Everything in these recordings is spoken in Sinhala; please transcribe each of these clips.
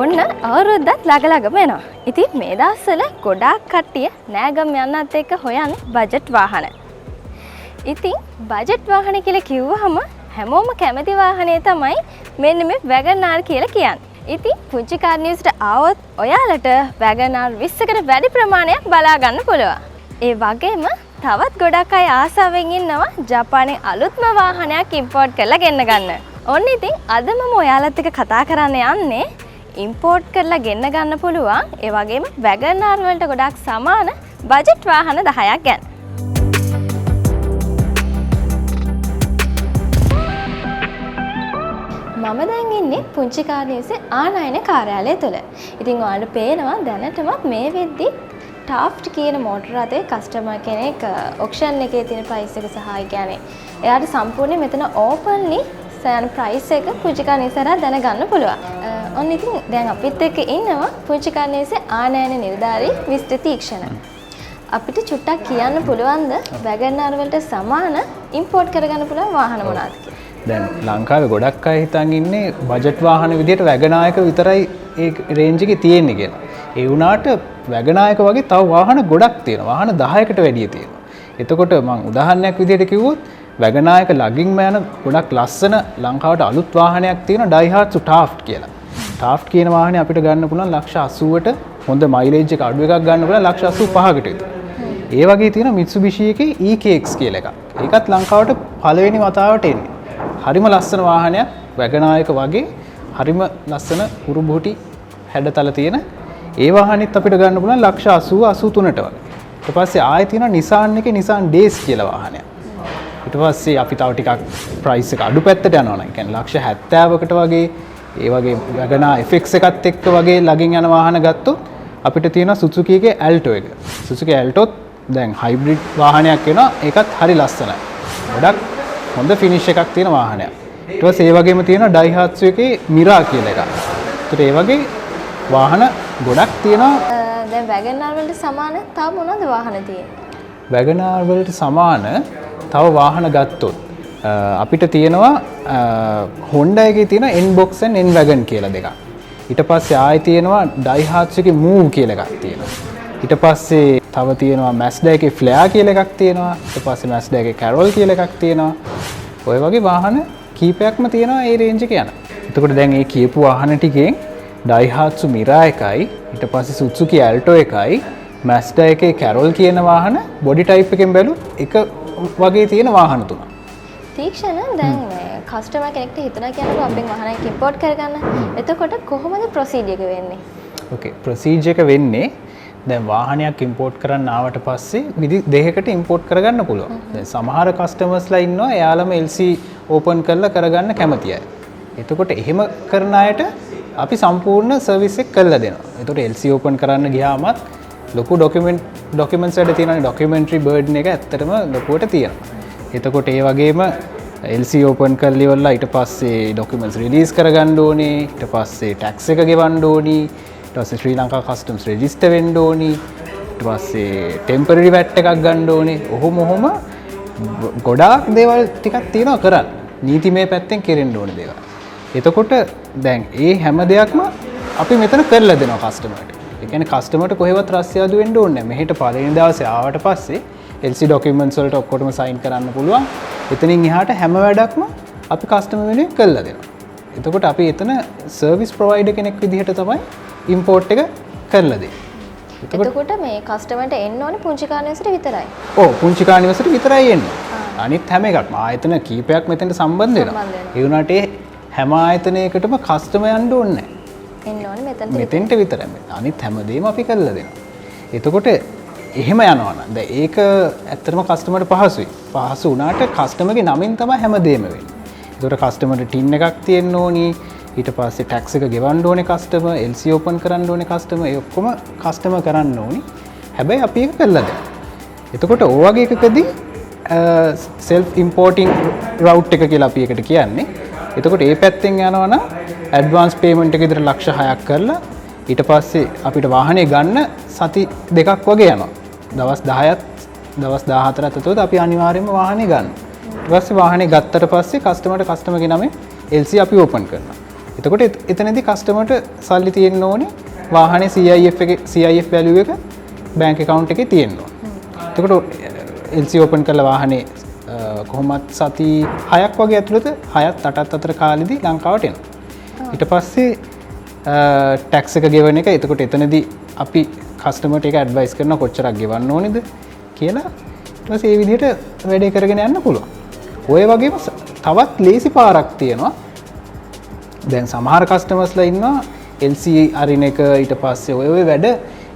ඔන්න අවුරුද්දක් ළඟ වෙනවා. ඉතින් මේ දවස්වල ගොඩාක් කට්ටිය නෑගම් යන්නත් එක්ක හොයන්නේ බජට් වාහන. ඉතින් බජට් වාහන කියලා කිව්වහම හැමෝම කැමති වාහනේ තමයි මෙන්න මේ WagonR කියලා කියන්නේ. ඉතින් පුංචි කාර් නිවුස්ට ආවොත් ඔයාලට WagonR 20කට වැඩි ප්‍රමාණයක් බලා ගන්න පුළුවන්. ඒ වගේම තවත් ගොඩක් අය ආසාවෙන් ඉන්නවා ජපානයේ අලුත්ම වාහනයක් ඉම්පෝර්ට් කරලා ගෙන්න ගන්න. ඔන්න ඉතින් අද මම ඔයාලත් එක්ක කතා කරන්න යන්නේ ඉම්පෝර්ට් කරලා ගෙන්න ගන්න පුළුවන් ඒ වගේම WagonR වලට ගොඩක් සමාන බජට් වාහන 10ක් ගැන. මම දැන් ඉන්නේ පුංචි කාර් නිවසේ ආනයන කාර්යාලය තුල. ඉතින් ඔයාලට පේනවා දැනටමත් මේ වෙද්දි ටාෆ්ට් කියන මෝටර රථයේ කස්ටමර් කෙනෙක් ඔක්ෂන් එකේ තියෙන ප්‍රයිස් එක සහ ඒ කියන්නේ එයාට සම්පූර්ණයෙන් මෙතන ඕපන්ලි සෑන ප්‍රයිස් එක පුංචි කාර් නිවසේට දැනගන්න පුළුවන්. ඔන්න ඉතින් දැන් අපිත් එක්ක ඉන්නවා පුංචි කාර් නිවසේ ආනයන නිලධාරී මිස්ටර් තීක්ෂණ. අපිට චුට්ටක් කියන්න පුළුවන්ද WagonR වලට සමාන ඉම්පෝර්ට් කරගන්න පුළුවන් වාහන මොනවාද කියලා? දැන් ලංකාවේ ගොඩක් අය හිතන් ඉන්නේ බජට් වාහන විදියට WagonR එක විතරයි ඒ රේන්ජ් එකේ තියෙන්නේ කියලා. ඒ වුණාට WagonR එක වගේ තව වාහන ගොඩක් තියෙනවා. වාහන 10කට වැඩිය තියෙනවා. එතකොට මම උදාහරණයක් විදියට කිව්වොත් WagonR එක ලගින්ම යන ගොඩක් ලස්සන ලංකාවට අලුත් වාහනයක් තියෙනවා Daihatsu Taft කියලා. Taft කියන වාහනේ අපිට ගන්න පුළුවන් ලක්ෂ 80ට හොඳ මයිලේජ් එක අඩු එකක් ගන්න පුළුවන් ලක්ෂ 85කට විතර. ඒ වගේ තියෙන Mitsubishi එකේ EKX කියලා එකක්. ඒකත් ලංකාවට පළවෙනි වතාවට එන්නේ. හරිම ලස්සන වාහනයක් WagonR එක වගේ හරිම ලස්සන උරුබුටි හැඩතල තියෙන ඒ වාහනෙත් අපිට ගන්න පුළුවන් ලක්ෂ 80 83ට වගේ. ඊට පස්සේ ආයෙ තියෙනවා Nissan එකේ Nissan Days කියලා වාහනයක්. ඊට පස්සේ අපි තව ටිකක් ප්‍රයිස් එක අඩු පැත්තට යනවා නම් කියන්නේ ලක්ෂ 70කට වගේ ඒ වගේ WagonR FX එකත් එක්ක වගේ ළඟින් යන වාහන ගත්තොත් අපිට තියෙනවා Suzuki එකේ Alto එක. Suzuki Alto දැන් හයිබ්‍රිඩ් වාහනයක් වෙනවා. ඒකත් හරි ලස්සනයි. ගොඩක් හොඳ ෆිනිෂ් එකක් තියෙන වාහනයක්. ඊට පස්සේ ඒ වගේම තියෙනවා Daihatsu එකේ Mira කියලා එකක්. ඒත් ඒ වගේ වාහන ගොඩක් තියෙනවා. දැන් WagonR වලට සමාන තව මොනවද වාහන තියෙන්නේ? WagonR වලට සමාන තව වාහන ගත්තොත් අපිට තියෙනවා Honda එකේ තියෙන N-Box and N-Wagon කියලා දෙකක්. ඊට පස්සේ ආයෙ තියෙනවා Daihatsu එකේ Move කියලා එකක් තියෙනවා. ඊට පස්සේ තව තියෙනවා Mazda එකේ Flare කියලා එකක් තියෙනවා. ඊට පස්සේ Mazda එකේ Carol කියලා එකක් තියෙනවා. ඔය වගේ වාහන කීපයක්ම තියෙනවා ඒ රේන්ජ් එක යන. එතකොට දැන් මේ කියපු වාහන ටිකෙන් Daihatsu Mira එකයි ඊට පස්සේ Suzuki Alto එකයි Mazda එකේ Carol කියන වාහන බොඩි ටයිප් එකෙන් බැලුවොත් එක වගේ තියෙන වාහන තුනක්. තීක්ෂණ දැන් මේ කස්ටමර් කෙනෙක්ට හිතනවා කියනකොට අපෙන් වාහනයක් ඉම්පෝර්ට් කරගන්න. එතකොට කොහොමද ප්‍රොසීජර් එක වෙන්නේ? ඕකේ ප්‍රොසීජර් එක වෙන්නේ දැන් වාහනයක් ඉම්පෝර්ට් කරන්න ආවට පස්සේ විදි දෙකකට ඉම්පෝර්ට් කරගන්න පුළුවන්. දැන් සමහර කස්ටමර්ස්ලා ඉන්නවා එයාලම LC ඕපන් කරලා කරගන්න කැමති අය. එතකොට එහෙම කරන අයට අපි සම්පූර්ණ සර්විස් එක කරලා දෙනවා. එතකොට LC ඕපන් කරන්න ගියාමත් ලොකු ඩොකියුමන්ට්ස් වල තියෙන ඩොකියුමන්ටරි බර්ඩන් එක ඇත්තටම ලොකුවට තියෙනවා. එතකොට ඒ වගේම LC ඕපන් කරලා ඉවරලා ඊට පස්සේ ඩොකියුමන්ට්ස් රිලීස් කරගන්න ඕනේ. ඊට පස්සේ ටැක්ස් එක ගෙවන්න ඕනේ. ඊට පස්සේ ශ්‍රී ලංකා කස්ටම්ස් රෙජිස්ටර් වෙන්න ඕනේ. ඊට පස්සේ ටෙම්පරරි වැට් එකක් ගන්න ඕනේ. ඔහොම ගොඩාක් දේවල් ටිකක් තියෙනවා කරන්න. නීතිමය පැත්තෙන් කෙරෙන්න ඕනේ දේවල්. එතකොට දැන් ඒ හැම දෙයක්ම අපි මෙතන කරලා දෙනවා කස්ටමර්ට. ඒ කියන්නේ කස්ටමර්ට කොහෙවත් රස්සියාදු වෙන්න ඕනේ නැහැ. මෙහෙට පළවෙනි දවසේ ආවට පස්සේ LC ડોකියුමන්ට්ස් වලට ඔක්කොටම සයින් කරන්න පුළුවන්. එතනින් එහාට හැම වැඩක්ම අපි කස්ටමර් වෙනුවෙන් කරලා දෙනවා. එතකොට අපි එතන සර්විස් ප්‍රොවයිඩර් කෙනෙක් විදිහට තමයි ඉම්පෝර්ට් එක කරලා දෙන්නේ. එතකොට මේ කස්ටමර්ට එන්න ඕනේ පුංචි කාර් නිවසට විතරයි. ඔව් පුංචි කාර් නිවසට විතරයි එන්නේ. අනිත් හැම එකක්ම ආයතන කීපයක් මෙතෙන්ට සම්බන්ධ වෙනවා. ඒ වුණාට හැම ආයතනයකටම කස්ටමර් යන්න ඕනේ නැහැ. එන්න ඕනේ මෙතෙන්ට විතරයි. අනිත් හැමදේම අපි කරලා දෙනවා. එතකොට එහෙම යනවා නම් දැන් ඒක ඇත්තටම කස්ටමර්ට පහසුයි. පහසු වුණාට කස්ටමර්ගේ නමින් තමයි හැමදේම වෙන්නේ. ඒතකොට කස්ටමර්ට ටින් එකක් තියෙන්න ඕනි. ඊට පස්සේ ටැක්ස් එක ගෙවන්න ඕනේ කස්ටමර්, LC ඕපන් කරන්න ඕනේ කස්ටමර්. ඒ ඔක්කොම කස්ටමර් කරන්න ඕනි. හැබැයි අපි ඒක කරලා දෙනවා. එතකොට ඕ වගේ එකකදී self importing route එක කියලා අපි ඒකට කියන්නේ. එතකොට ඒ පැත්තෙන් යනවා නම් advance payment එක විතර ලක්ෂ 6ක් කරලා ඊට පස්සේ අපිට වාහනේ ගන්න සති දෙකක් වගේ යනවා. දවස් 10ක් දවස් 14ක් ඇතුළත අපි අනිවාර්යයෙන්ම වාහනේ ගන්නවා. ඊට පස්සේ වාහනේ ගත්තට පස්සේ කස්ටමර්ගේ නමේ LC අපි ඕපන් කරනවා. එතකොට එතනදී කස්ටමර්ට සල්ලි තියෙන්න ඕනේ වාහනේ CIF value එක බැංක් account එකේ තියෙන්න ඕනේ. එතකොට LC open කරලා වාහනේ කොහොමත් සති 6ක් වගේ ඇතුළත 6ත් 8ත් අතර කාලෙදී ලංකාවට එනවා. ඊට පස්සේ ටැක්ස් එක ගෙවන එක. එතකොට එතනදී අපි කස්ටමර්ට ඒක ඇඩ්වයිස් කරනවා කොච්චරක් ගෙවන්න ඕනේද කියලා. ඊට පස්සේ මේ විදිහට වැඩේ කරගෙන යන්න පුළුවන්. ඔය වගේම තවත් ලේසි පාරක් තියෙනවා. දැන් සමහර කස්ටමර්ස්ලා ඉන්නවා LC අරින එක ඊට පස්සේ ඔය වැඩ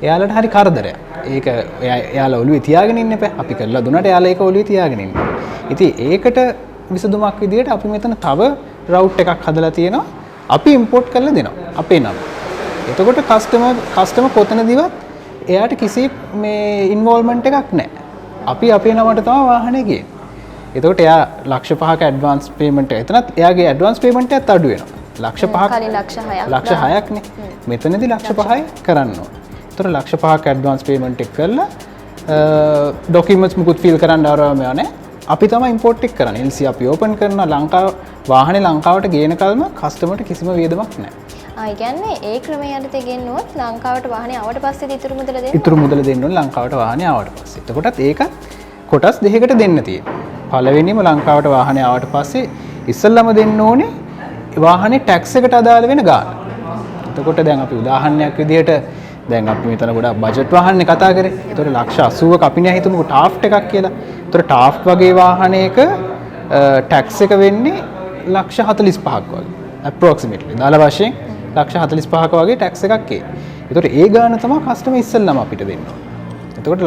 එයාලට හරි කරදරයක්. ඒක එයාලා ඔළුවේ තියාගෙන ඉන්න එපා. අපි කරලා දුන්නාට එයාලා ඒක ඔළුවේ තියාගෙන ඉන්න. ඉතින් ඒකට විසඳුමක් විදිහට අපි මෙතන තව රවුට් එකක් හදලා තියෙනවා. අපි ඉම්පෝට් කරලා දෙනවා අපේ නම. එතකොට කස්ටමර් කොතනදීවත් එයාට කිසි මේ ඉන්වෝල්ව්මන්ට් එකක් නැහැ. අපි අපේ නමට තමයි වාහනේ ගියේ. එතකොට එයා ලක්ෂ 5ක ඇඩ්වාන්ස් පේමන්ට් එක. එතනත් එයාගේ ඇඩ්වාන්ස් පේමන්ට් එකත් අඩු වෙනවා. ලක්ෂ 5ක් කලින් ලක්ෂ 6ක්නේ. මෙතනදී ලක්ෂ 5යි කරන්න ඕනේ. එතකොට ලක්ෂ 5ක ඇඩ්වාන්ස් පේමන්ට් එක කරලා ඩොකියුමන්ට්ස් මුකුත් ෆිල් කරන්න ආවම යන්නේ. අපි තමයි ඉම්පෝට් එක කරන්නේ. LC අපි ඕපන් කරනවා ලංකාව වාහනේ ලංකාවට ගේන කල්ම කස්ටමර්ට කිසිම වියදමක් නැහැ. ඒ කියන්නේ ඒ ක්‍රමය යටතේ ගෙන්නුවොත් ලංකාවට වාහනේ ආවට පස්සේ ඉතුරු මුදල දෙන්න. ඉතුරු මුදල දෙන්න ඕනේ ලංකාවට වාහනේ ආවට පස්සේ. එතකොටත් ඒක කොටස් දෙකකට දෙන්න තියෙනවා. පළවෙනිම ලංකාවට වාහනේ ආවට පස්සේ ඉස්සෙල්ලාම දෙන්න ඕනේ වාහනේ ටැක්ස් එකට අදාළ වෙන ගාණ. එතකොට දැන් අපි උදාහරණයක් විදිහට දැන් අපි මෙතන ගොඩක් බජට් වාහනේ කතා කරේ. ඒතකොට ලක්ෂ 80ක අපි නේ හිතමුකෝ ටාෆ්ට් එකක් කියලා. ඒතකොට ටාෆ්ට් වගේ වාහනයක ටැක්ස් එක වෙන්නේ ලක්ෂ 45ක් වගේ. approximately. දාලා වශයෙන් ලක්ෂ 45ක වගේ ටැක්ස් එකක් ඒ. ඒතකොට ඒ ගාණ තමයි කස්ටමර් ඉස්සෙල්ලාම අපිට දෙන්න ඕනේ. එතකොට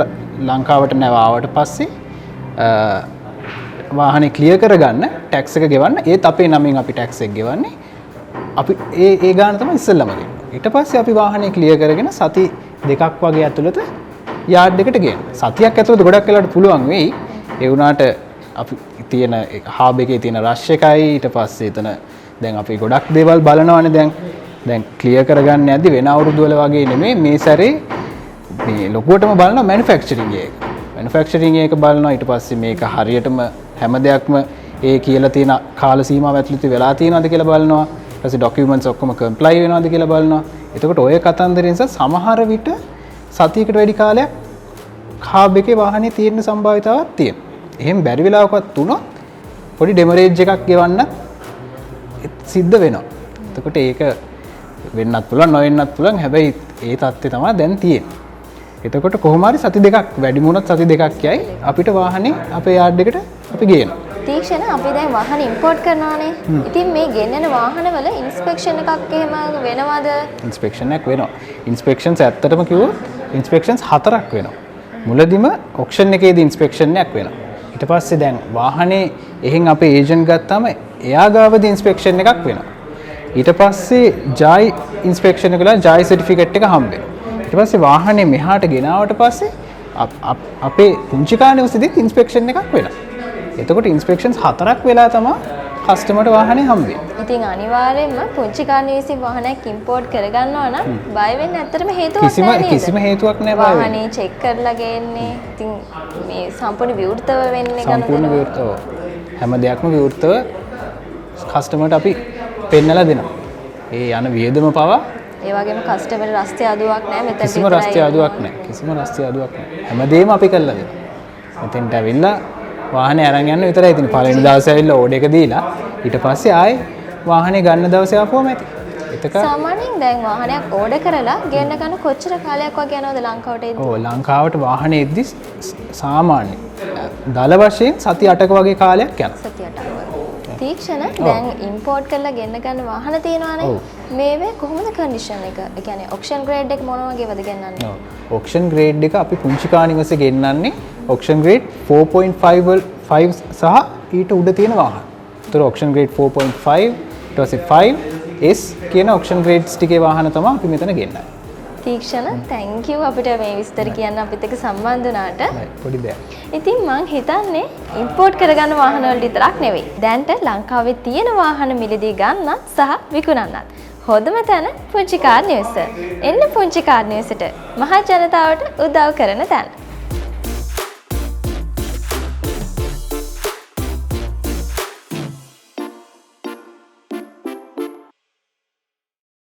ලංකාවට නැවාවට පස්සේ වාහනේ ක්ලියර් කරගන්න ටැක්ස් එක ගෙවන්න ඒත් අපේ නමින් අපි ටැක්ස් එක ගෙවන්නේ අපි ඒ ගාන තමයි ඉස්සෙල්ලාම දෙන්නේ. ඊට පස්සේ අපි වාහනේ ක්ලියර් කරගෙන සති දෙකක් වගේ ඇතුළත යාඩ් එකට ගේන්න. සතියක් ඇතුළත ගොඩක් වෙලාවට පුළුවන් වෙයි. ඒ වුණාට අපි තියෙන හාබ් එකේ තියෙන රෂ් එකයි ඊට පස්සේ එතන දැන් අපි ගොඩක් දේවල් බලනවානේ දැන් ක්ලියර් කරගන්න යද්දි වෙන අවුරුදු වල වගේ නෙමෙයි මේ සැරේ මේ ලොකුවටම බලනවා මැනුෆැක්චරින් එක. මැනුෆැක්චරින් එක බලනවා ඊට පස්සේ මේක හරියටම හැම දෙයක්ම ඒ කියලා තියෙන කාල සීමාව ඇතුළත වෙලා තියෙනවද කියලා බලනවා. ඊට පස්සේ ඩොකියුමන්ට්ස් ඔක්කොම කම්ප්ලයි වෙනවද කියලා බලනවා. එතකොට ඔය කතන්දරේ නිසා සමහර විට සතියකට වැඩි කාලයක් කාබ් එකේ වාහනේ තියෙන සම්භාවිතාවක් තියෙනවා. එහෙම බැරි වෙලාවකවත් තුනොත් පොඩි ඩෙමරේජ් එකක් ගෙවන්න සිද්ධ වෙනවා. එතකොට ඒක වෙන්නත් පුළුවන් නොවෙන්නත් පුළුවන්. හැබැයි ඒ තත්ත්වය තමයි දැන් තියෙන්නේ. එතකොට කොහොම හරි සති දෙකක් වැඩිම වුණොත් සති දෙකක් යයි අපිට වාහනේ අපේ යාඩ් එකට අපි ගේනවා. තීක්ෂණ අපි දැන් වාහන ඉම්පෝට් කරනවානේ. ඉතින් මේ ගෙන්නන වාහනවල ඉන්ස්පෙක්ෂන් එකක් එහෙම වෙනවද? ඉන්ස්පෙක්ෂන් එකක් වෙනවා. ඉන්ස්පෙක්ෂන්ස් ඇත්තටම කිව්වොත් ඉන්ස්පෙක්ෂන්ස් 4ක් වෙනවා. මුලදිම ඔක්ෂන් එකේදී ඉන්ස්පෙක්ෂන් එකක් වෙනවා. ඊට පස්සේ දැන් වාහනේ එහෙන් අපේ ඒජන්ට් ගත්තාම එයා ගාවදී ඉන්ස්පෙක්ෂන් එකක් වෙනවා. ඊට පස්සේ ජායි ඉන්ස්පෙක්ෂන් එක ගලා ජායි සර්ටිෆිකේට් එක හම්බ වෙනවා. ඊට පස්සේ වාහනේ මෙහාට ගෙනාවට පස්සේ අපේ පුංචි කාණේ උසෙදිත් ඉන්ස්පෙක්ෂන් එකක් වෙනවා. එතකොට ඉන්ස්පෙක්ෂන්ස් 4ක් වෙලා තමයි කස්ටමර්ට වාහනේ හම්බෙන්නේ. ඉතින් අනිවාර්යයෙන්ම පුංචි කාණේ විසින් වාහනයක් ඉම්පෝට් කරගන්නවා නම් බය වෙන්න ඇත්තටම හේතුවක් නැහැ නේද? කිසිම හේතුවක් නැහැ බය වෙන්න. වාහනේ චෙක් කරලා ගේන්නේ. ඉතින් මේ සම්පූර්ණ විවෘතව වෙන්නේ සම්පූර්ණ විවෘතව. හැම දෙයක්ම විවෘතව කස්ටමර්ට අපි පෙන්නලා දෙනවා. ඒ යන වියදම පවා ඒ වගේම කස්ටමර් රස්ති අඩුවක් නැහැ මෙතන. කිසිම රස්ති අඩුවක් නැහැ. කිසිම රස්ති අඩුවක් නැහැ. හැමදේම අපි කරලා දෙනවා. මෙතෙන්ට ඇවිල්ලා වාහනේ අරන් යන්න විතරයි තියෙන්නේ. පළවෙනි දවසේ ඇවිල්ලා ඕඩර් එක දීලා ඊට පස්සේ ආයේ වාහනේ ගන්න දවසේ ආපුවම ඇති. එතක සාමාන්‍යයෙන් දැන් වාහනයක් ඕඩර් කරලා ගෙන්න ගන්න කොච්චර කාලයක් වගේ යනවද ලංකාවට එද්දි? ඔව් ලංකාවට වාහනේ එද්දි සාමාන්‍ය දල වශයෙන් සති 8ක වගේ කාලයක් යනවා. සති 8ක් වගේ. තීක්ෂණ දැන් ඉම්පෝට් කරලා ගෙන්න ගන්න වාහන තියෙනවානේ. මේවේ කොහොමද කන්ඩිෂන් එක? ඒ කියන්නේ ඔක්ෂන් ග්‍රේඩ් එක මොන වගේවද ගෙන්නන්නේ? ඔව් ඔක්ෂන් ග්‍රේඩ් එක අපි පුංචි කාණිවසේ ගෙන්නන්නේ ඔක්ෂන් ග්‍රේඩ් 4.5 සහ ඊට උඩ තියෙන වාහන. ඒතර ඔක්ෂන් ග්‍රේඩ් 4.5 ඊට පස්සේ 5S කියන ඔක්ෂන් ග්‍රේඩ්ස් ටිකේ වාහන තමයි අපි මෙතන ගෙන්නන්නේ. තීක්ෂණ thank you අපිට මේ විස්තර කියන්න අපිත් එක්ක සම්බන්ධ වුණාට. පොඩි දෙයක්. ඉතින් මං හිතන්නේ ඉම්පෝට් කරගන්න වාහන වල විතරක් නෙවෙයි. දැන්ට ලංකාවේ තියෙන වාහන මිලදී ගන්නත් සහ විකුණන්නත් හොඳම තැන පුංචි කාර් නිවස. එන්න පුංචි කාර් නිවසට මහා ජනතාවට උදව් කරන තැන.